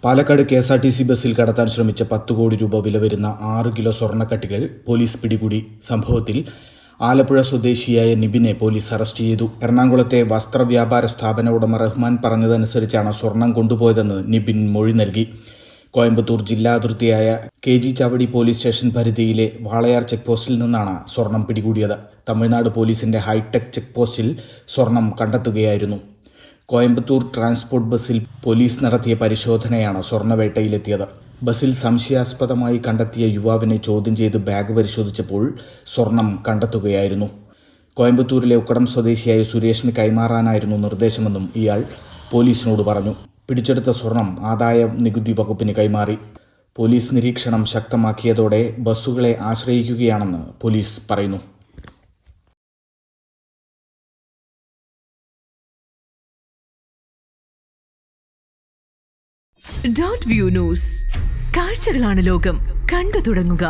Palakkad KSRTC ബസ്സിൽ കടത്താൻ ശ്രമിച്ച 10 കോടി രൂപ വില വരുന്ന 6 കിലോ സ്വർണ്ണക്കട്ടികൾ പോലീസ് പിടികൂടി. സംഭവത്തിൽ ആലപ്പുഴ സ്വദേശിയായ നിബിനെ പോലീസ് അറസ്റ്റ് ചെയ്തു. എറണാകുളത്തെ വസ്ത്രവ്യാപാര സ്ഥാപന ഉടമ റഹ്മാൻ പറഞ്ഞതനുസരിച്ചാണ് സ്വർണം കൊണ്ടുപോയതെന്ന് നിബിൻ മൊഴി നൽകി. കോയമ്പത്തൂർ ജില്ലാ അതിർത്തിയായ KG ചാവടി പോലീസ് സ്റ്റേഷൻ പരിധിയിലെ വാളയാർ ചെക്ക് പോസ്റ്റിൽ നിന്നാണ് സ്വർണം പിടികൂടിയത്. തമിഴ്നാട് പോലീസിന്റെ ഹൈടെക് ചെക്ക് പോസ്റ്റിൽ സ്വർണം കണ്ടെത്തുകയായിരുന്നു. കോയമ്പത്തൂർ ട്രാൻസ്പോർട്ട് ബസ്സിൽ പോലീസ് നടത്തിയ പരിശോധനയാണ് സ്വർണ്ണവേട്ടയിലെത്തിയത്. ബസ്സിൽ സംശയാസ്പദമായി കണ്ടെത്തിയ യുവാവിനെ ചോദ്യം ചെയ്ത് ബാഗ് പരിശോധിച്ചപ്പോൾ സ്വർണം കണ്ടെത്തുകയായിരുന്നു. കോയമ്പത്തൂരിലെ ഉക്കടം സ്വദേശിയായ സുരേഷിന് കൈമാറാനായിരുന്നു നിർദ്ദേശമെന്നും ഇയാൾ പോലീസിനോട് പറഞ്ഞു. പിടിച്ചെടുത്ത സ്വർണം ആദായ നികുതി വകുപ്പിന് കൈമാറി. പോലീസ് നിരീക്ഷണം ശക്തമാക്കിയതോടെ ബസ്സുകളെ ആശ്രയിക്കുകയാണെന്ന് പോലീസ് പറയുന്നു. .view news. കാഴ്ചകളാണ് ലോകം. കണ്ടു തുടങ്ങുക.